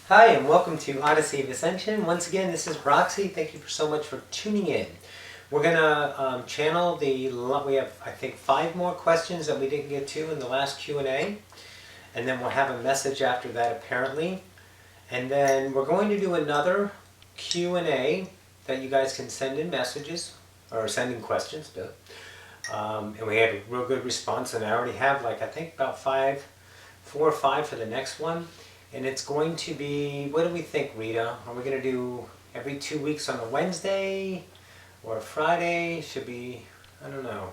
Hi, and welcome to Odyssey of Ascension. Once again, this is Roxy. Thank you so much for tuning in. We're going to channel we have, I think, 5 more questions that we didn't get to in the last Q&A. And then we'll have a message after that, apparently. And then we're going to do another Q&A that you guys can send in messages, or send in questions. And we had a real good response, and I already have, I think, about 4 or 5 for the next one. And it's going to be, what do we think, Rita? Are we going to do every 2 weeks on a Wednesday or a Friday? Should be, I don't know.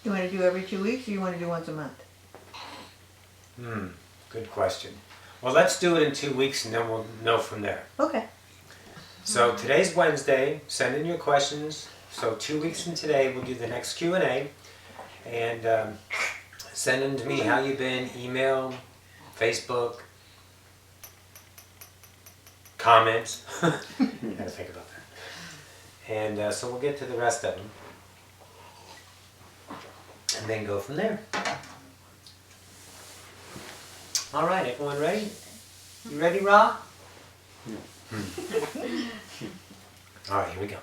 You want to do every 2 weeks or you want to do once a month? Good question. Well, let's do it in 2 weeks and then we'll know from there. Okay. So today's Wednesday. Send in your questions. So 2 weeks from today we'll do the next Q&A. And send them to me how you've been, email, Facebook, comments. Gotta think about that. And so we'll get to the rest of them. And then go from there. All right, everyone ready? You ready, Ra? All right, here we go.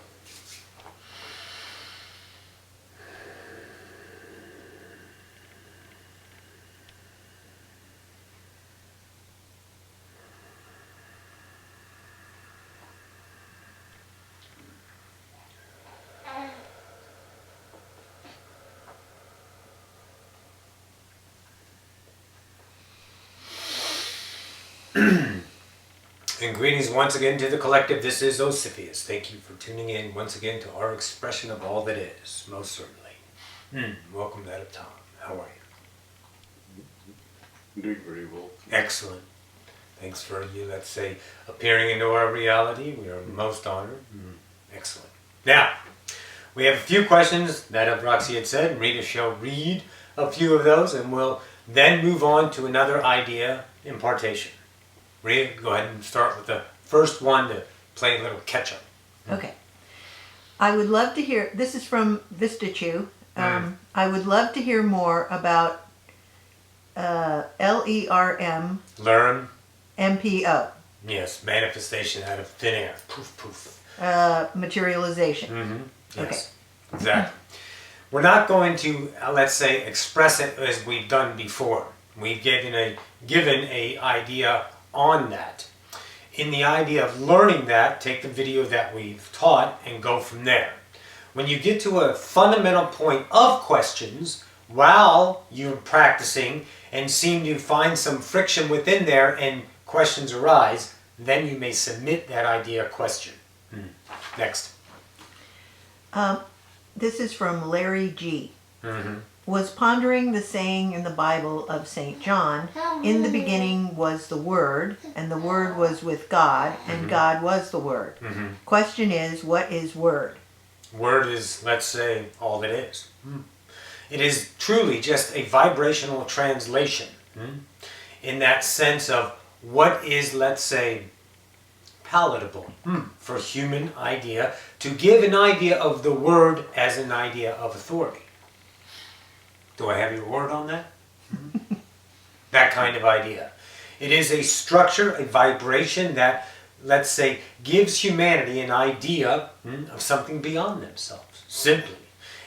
And greetings once again to the collective. This is Ocyphius. Thank you for tuning in once again to our expression of all that is, most certainly. Welcome to that of Tom. How are you? Doing very well. Excellent. Thanks for you, let's say, appearing into our reality. We are most honored. Excellent. Now, we have a few questions that Roxy had said. Rita shall read a few of those, and we'll then move on to another idea, impartation. Rita, go ahead and start with the first one to play a little catch-up. Okay. I would love to hear, this is from VistaChew. I would love to hear more about LERM. Learn. MPO. Yes, manifestation out of thin air. Poof, poof. Materialization. Yes, Okay. exactly. We're not going to, let's say, express it as we've done before. We've given a idea on that. In the idea of learning that, take the video that we've taught and go from there. When you get to a fundamental point of questions while you're practicing and seem to find some friction within there and questions arise, then you may submit that idea question. Next. This is from Larry G. Was pondering the saying in the Bible of St. John, in the beginning was the Word, and the Word was with God, and God was the Word. Question is, what is Word? Word is, let's say, all that is. It is truly just a vibrational translation in that sense of what is, let's say, palatable for human idea, to give an idea of the Word as an idea of authority. Do I have your word on that? That kind of idea. It is a structure, a vibration that, let's say, gives humanity an idea of something beyond themselves, simply.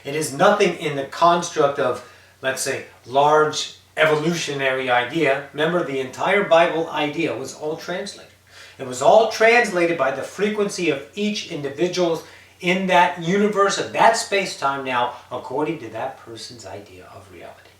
It is nothing in the construct of, let's say, large evolutionary idea. Remember, the entire Bible idea was all translated. It was all translated by the frequency of each individual's in that universe of that space-time now, according to that person's idea of reality.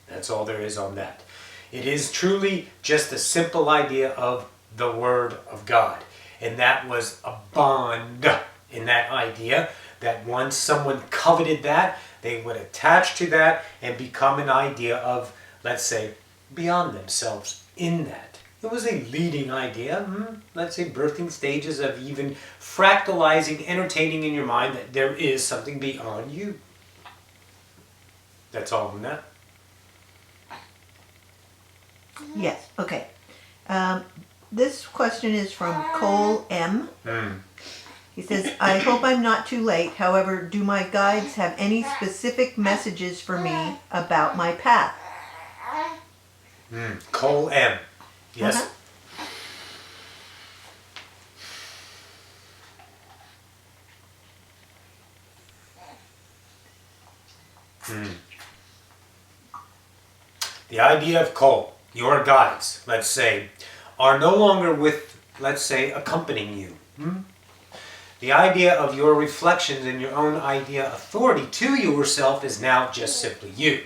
That's all there is on that. It is truly just a simple idea of the Word of God. And that was a bond in that idea, that once someone coveted that, they would attach to that and become an idea of, let's say, beyond themselves in that. It was a leading idea, let's say birthing stages of even fractalizing, entertaining in your mind that there is something beyond you. That's all from that. Yes, okay. This question is from Cole M. He says, I hope I'm not too late. However, do my guides have any specific messages for me about my path? Cole M. Yes. the idea of Cole, your guides, let's say, are no longer with, let's say, accompanying you. The idea of your reflections and your own idea authority to yourself is now just simply you.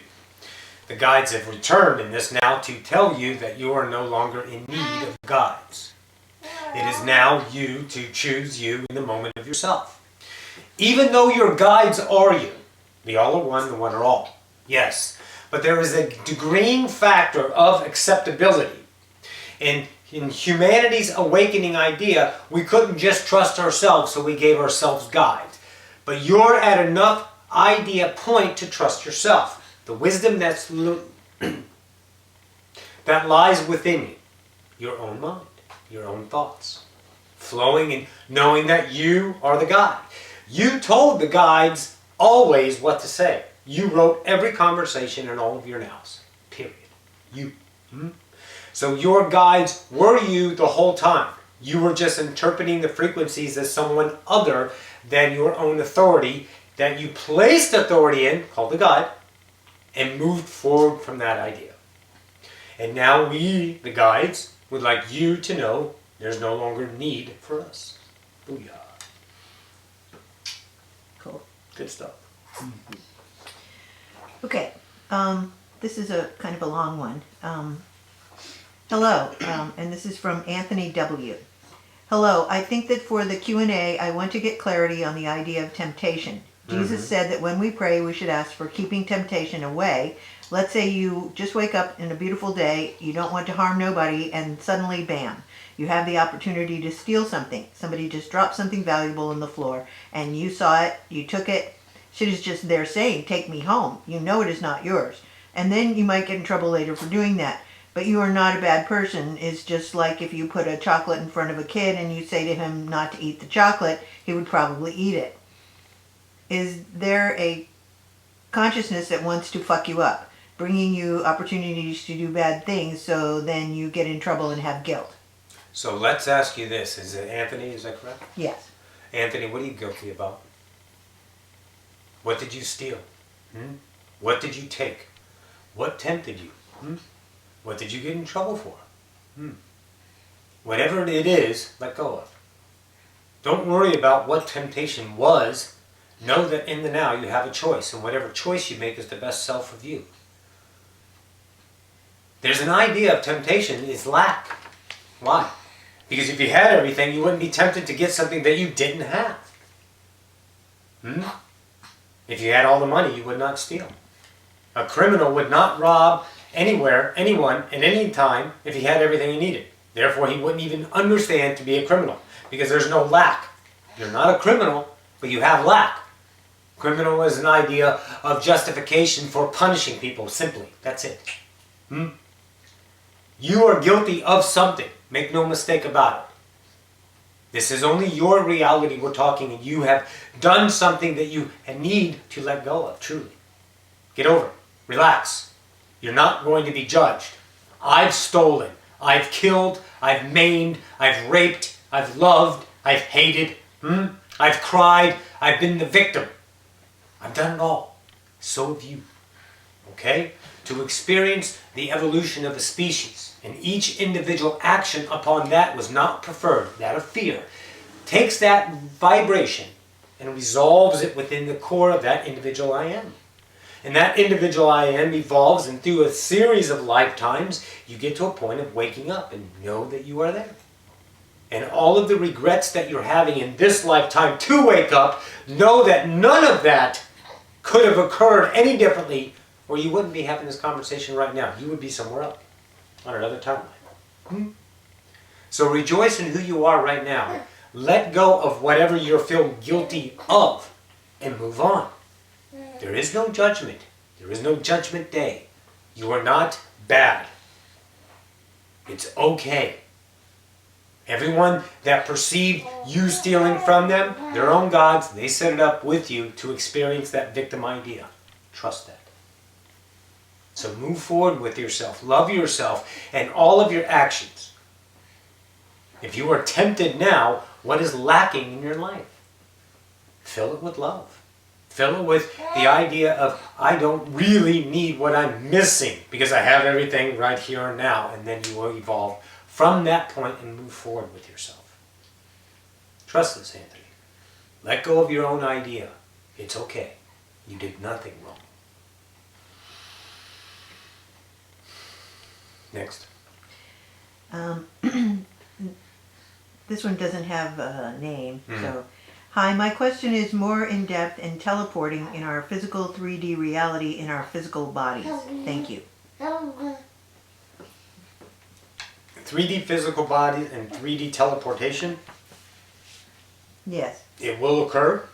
The guides have returned in this now to tell you that you are no longer in need of guides. It is now you to choose you in the moment of yourself. Even though your guides are you, the all are one, the one are all. Yes, but there is a degreeing factor of acceptability. In humanity's awakening idea, we couldn't just trust ourselves, so we gave ourselves guides. But you're at enough idea point to trust yourself. The wisdom that lies within you, your own mind, your own thoughts, flowing and knowing that you are the guide. You told the guides always what to say. You wrote every conversation in all of your nows. Period. You. So your guides were you the whole time. You were just interpreting the frequencies as someone other than your own authority that you placed authority in, called the guide, and moved forward from that idea. And now we, the guides, would like you to know there's no longer need for us. Booyah. Cool. Good stuff. Okay, this is a kind of a long one. Hello, and this is from Anthony W. Hello, I think that for the Q&A, I want to get clarity on the idea of temptation. Jesus said that when we pray, we should ask for keeping temptation away. Let's say you just wake up in a beautiful day, you don't want to harm nobody, and suddenly, bam, you have the opportunity to steal something. Somebody just dropped something valuable on the floor, and you saw it, you took it. Shit is just there saying, take me home. You know it is not yours. And then you might get in trouble later for doing that. But you are not a bad person. It's just like if you put a chocolate in front of a kid and you say to him not to eat the chocolate, he would probably eat it. Is there a consciousness that wants to fuck you up, bringing you opportunities to do bad things so then you get in trouble and have guilt? So let's ask you this. Is it Anthony? Is that correct? Yes. Anthony, what are you guilty about? What did you steal? What did you take? What tempted you? What did you get in trouble for? Whatever it is, let go of. Don't worry about what temptation was. Know that in the now you have a choice, and whatever choice you make is the best self of you. There's an idea of temptation is lack. Why? Because if you had everything, you wouldn't be tempted to get something that you didn't have. If you had all the money, you would not steal. A criminal would not rob anywhere, anyone, at any time if he had everything he needed. Therefore, he wouldn't even understand to be a criminal because there's no lack. You're not a criminal, but you have lack. Criminal is an idea of justification for punishing people, simply. That's it. You are guilty of something. Make no mistake about it. This is only your reality we're talking, and you have done something that you need to let go of, truly. Get over it. Relax. You're not going to be judged. I've stolen. I've killed. I've maimed. I've raped. I've loved. I've hated. I've cried. I've been the victim. I've done it all. So have you. Okay? To experience the evolution of a species, and each individual action upon that was not preferred, that of fear, takes that vibration and resolves it within the core of that individual I am. And that individual I am evolves, and through a series of lifetimes, you get to a point of waking up and know that you are there. And all of the regrets that you're having in this lifetime to wake up, know that none of that could have occurred any differently, or you wouldn't be having this conversation right now. You would be somewhere else, on another timeline. So rejoice in who you are right now. Let go of whatever you're feeling guilty of, and move on. There is no judgment. There is no judgment day. You are not bad. It's okay. Everyone that perceived you stealing from them, their own gods, they set it up with you to experience that victim idea. Trust that. So move forward with yourself. Love yourself and all of your actions. If you are tempted now, what is lacking in your life? Fill it with love. Fill it with the idea of, I don't really need what I'm missing because I have everything right here and now. And then you will evolve from that point and move forward with yourself. Trust this, Anthony. Let go of your own idea. It's okay. You did nothing wrong. Next. This one doesn't have a name, so. Hi, my question is more in depth and teleporting in our physical 3D reality in our physical bodies. Thank you. 3D physical body and 3D teleportation. Yes. It will occur.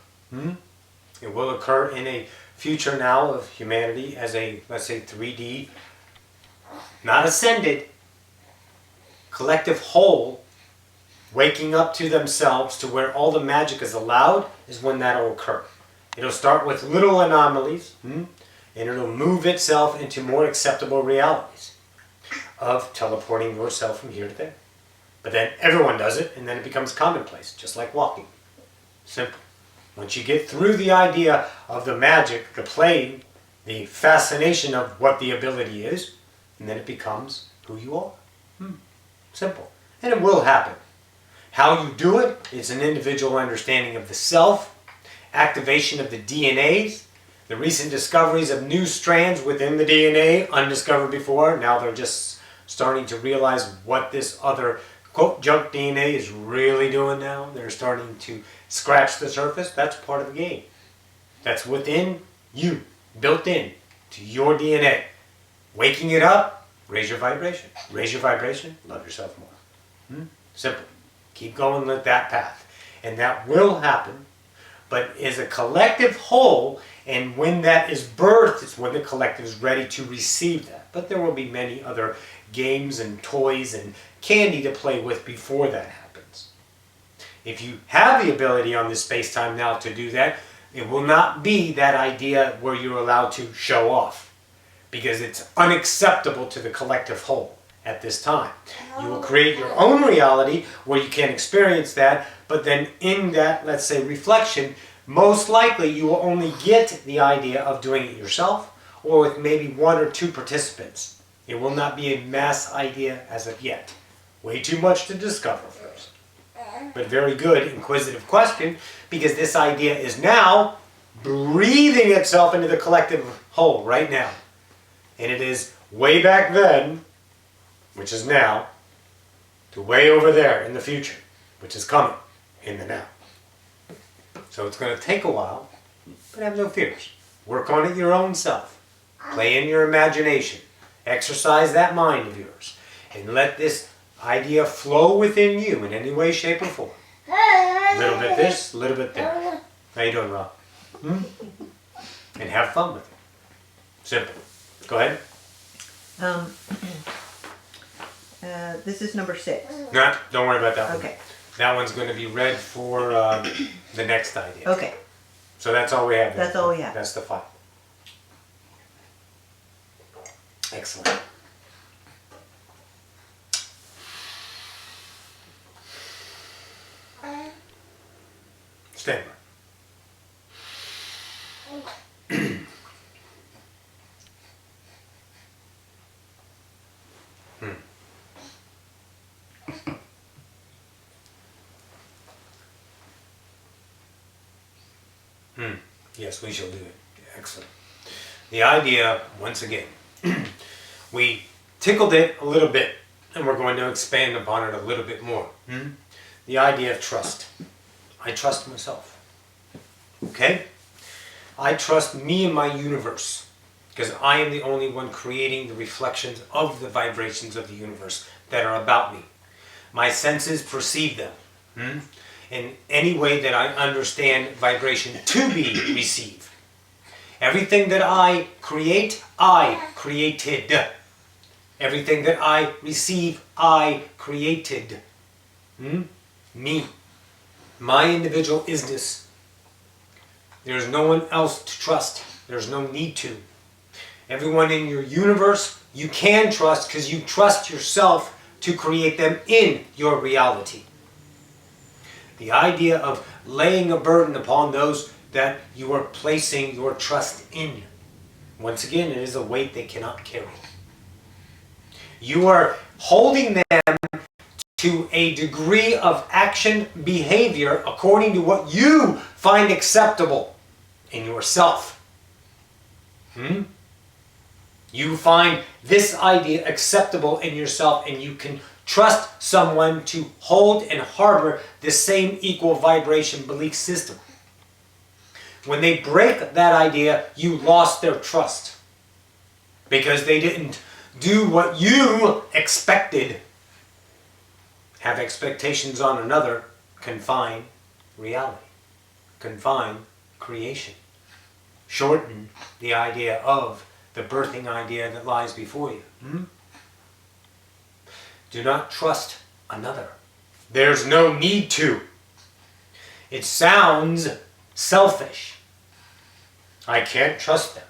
It will occur in a future now of humanity as a, let's say, 3D, not ascended, collective whole, waking up to themselves to where all the magic is allowed is when that will occur. It'll start with little anomalies, and it'll move itself into more acceptable realities of teleporting yourself from here to there. But then everyone does it, and then it becomes commonplace, just like walking. Simple. Once you get through the idea of the magic, the playing, the fascination of what the ability is, and then it becomes who you are. Simple. And it will happen. How you do it is an individual understanding of the self, activation of the DNAs, the recent discoveries of new strands within the DNA, undiscovered before. Now they're just starting to realize what this other, quote, junk DNA is really doing now. They're starting to scratch the surface. That's part of the game. That's within you, built in to your DNA. Waking it up, raise your vibration. Raise your vibration, love yourself more. Simple. Keep going with that path. And that will happen, but as a collective whole, and when that is birthed, it's when the collective is ready to receive that. But there will be many other games and toys and candy to play with before that happens. If you have the ability on this space-time now to do that, it will not be that idea where you're allowed to show off, because it's unacceptable to the collective whole at this time. You will create your own reality where you can experience that, but then in that, let's say, reflection, most likely you will only get the idea of doing it yourself or with maybe 1 or 2 participants. It will not be a mass idea as of yet. Way too much to discover first. But very good, inquisitive question, because this idea is now breathing itself into the collective whole right now. And it is way back then, which is now, to way over there in the future, which is coming in the now. So it's going to take a while, but have no fears. Work on it your own self. Play in your imagination. Exercise that mind of yours. And let this idea flow within you in any way, shape, or form. A little bit this, a little bit there. How you doing, Rob? And have fun with it. Simple. Go ahead. This is number 6. No, don't worry about that one. Okay. That one's going to be read for the next idea. Okay. So that's all we have. That's all we have. That's the 5. Excellent. Stand by. Yes, we shall do it. Excellent. The idea, once again, we tickled it a little bit, and we're going to expand upon it a little bit more. The idea of trust. I trust myself. Okay? I trust me and my universe, because I am the only one creating the reflections of the vibrations of the universe that are about me. My senses perceive them. In any way that I understand vibration to be received. Everything that I create, I created. Everything that I receive, I created. Me. My individual isness. There's no one else to trust. There's no need to. Everyone in your universe, you can trust because you trust yourself to create them in your reality. The idea of laying a burden upon those that you are placing your trust in. Once again, it is a weight they cannot carry. You are holding them to a degree of action behavior according to what you find acceptable in yourself. You find this idea acceptable in yourself, and you can trust someone to hold and harbor the same equal vibration belief system. When they break that idea, you lost their trust because they didn't do what you expected. Have expectations on another, confine reality, confine creation, shorten the idea of the birthing idea that lies before you. Do not trust another. There's no need to. It sounds selfish. I can't trust them.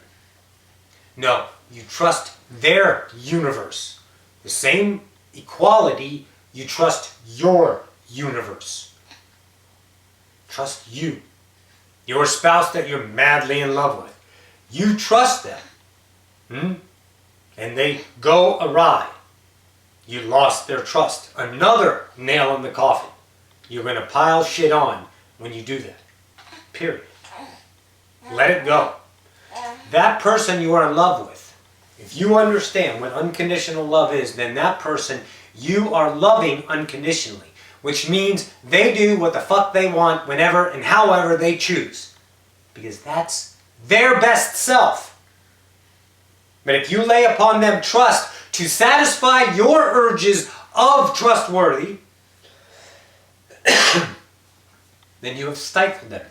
No, you trust their universe. The same equality, you trust your universe. Trust you. Your spouse that you're madly in love with. You trust them. And they go awry. You lost their trust. Another nail in the coffin. You're going to pile shit on when you do that. Period. Let it go. That person you are in love with, if you understand what unconditional love is, then that person you are loving unconditionally. Which means they do what the fuck they want whenever and however they choose. Because that's their best self. But if you lay upon them trust to satisfy your urges of trustworthy, then you have stifled them.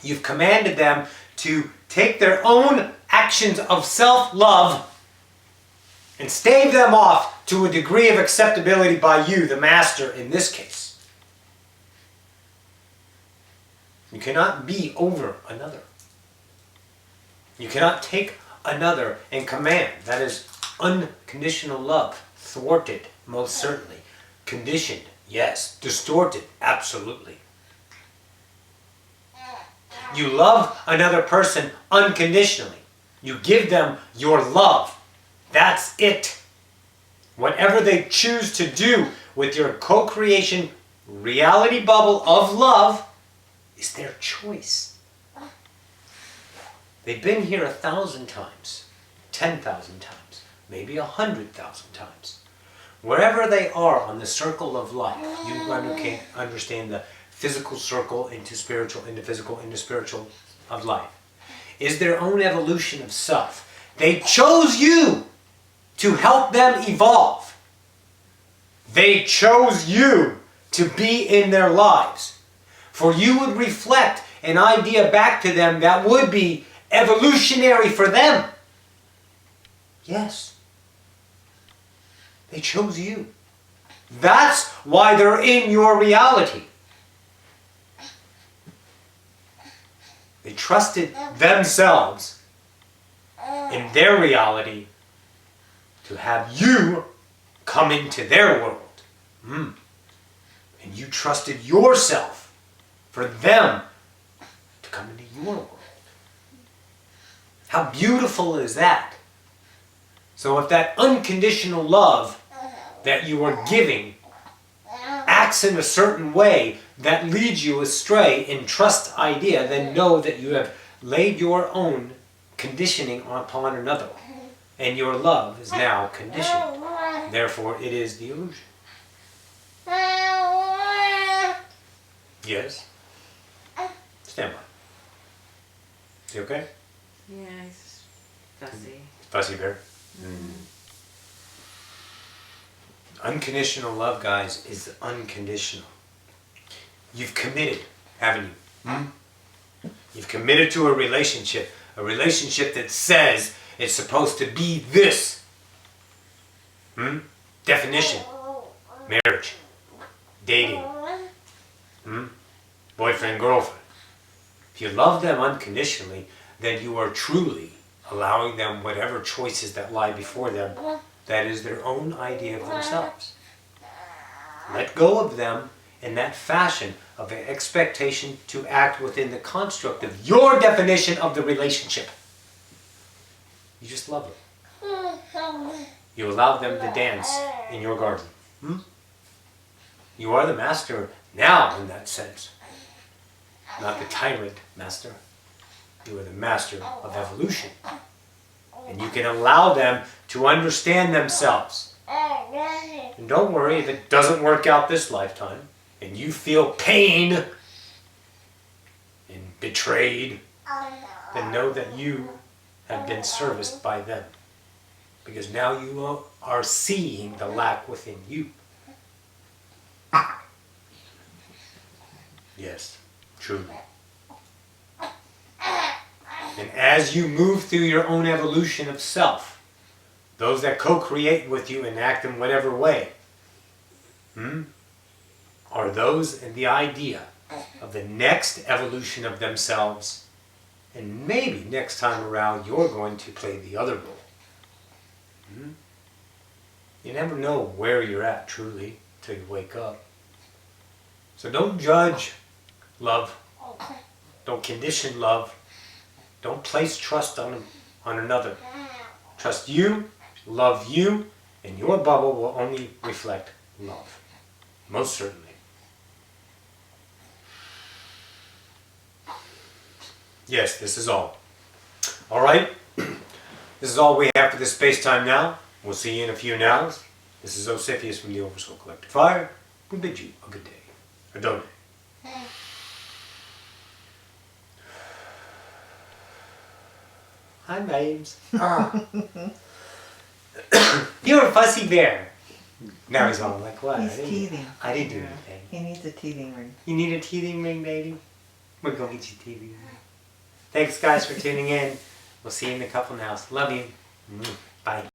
You've commanded them to take their own actions of self-love and stave them off to a degree of acceptability by you, the master, in this case. You cannot be over another. You cannot take another and command. That is unconditional love. Thwarted, most certainly. Conditioned, yes. Distorted, absolutely. You love another person unconditionally. You give them your love. That's it. Whatever they choose to do with your co-creation reality bubble of love is their choice. They've been here 1,000 times, 10,000 times, maybe 100,000 times. Wherever they are on the circle of life, you understand the physical circle into spiritual, into physical, into spiritual of life, is their own evolution of self. They chose you to help them evolve. They chose you to be in their lives. For you would reflect an idea back to them that would be evolutionary for them. Yes. They chose you. That's why they're in your reality. They trusted themselves in their reality to have you come into their world. And you trusted yourself for them to come into your world. How beautiful is that? So if that unconditional love that you are giving acts in a certain way that leads you astray in trust idea, then know that you have laid your own conditioning upon another. And your love is now conditioned. Therefore, it is the illusion. Yes? Stand by. You okay? Yeah, it's fussy. Fussy bear? Unconditional love, guys, is unconditional. You've committed, haven't you? You've committed to a relationship that says it's supposed to be this. Definition. Marriage. Dating. Boyfriend, girlfriend. If you love them unconditionally, then you are truly allowing them whatever choices that lie before them. That is their own idea of themselves. Let go of them in that fashion of an expectation to act within the construct of your definition of the relationship. You just love them. You allow them to dance in your garden. You are the master now in that sense. Not the tyrant master. You are the master of evolution. And you can allow them to understand themselves. And don't worry if it doesn't work out this lifetime and you feel pain and betrayed, then know that you have been serviced by them. Because now you are seeing the lack within you. Yes, truly. And as you move through your own evolution of self, those that co-create with you and act in whatever way, are those in the idea of the next evolution of themselves. And maybe next time around you're going to play the other role. You never know where you're at truly till you wake up. So don't judge love. Don't condition love. Don't place trust on another. Trust you, love you, and your bubble will only reflect love. Most certainly. Yes, this is all. Alright? This is all we have for this space-time now. We'll see you in a few nows. This is Ocyphius from the Oversoul Collective Fire. We bid you a good day. Adonai. Hi, babes. You're a fussy bear. Now he's all like, what? He's teething. I didn't do anything. He needs a teething ring. You need a teething ring, baby? We're going to get you a teething ring. Thanks, guys, for tuning in. We'll see you in a couple nows. Love you. Bye.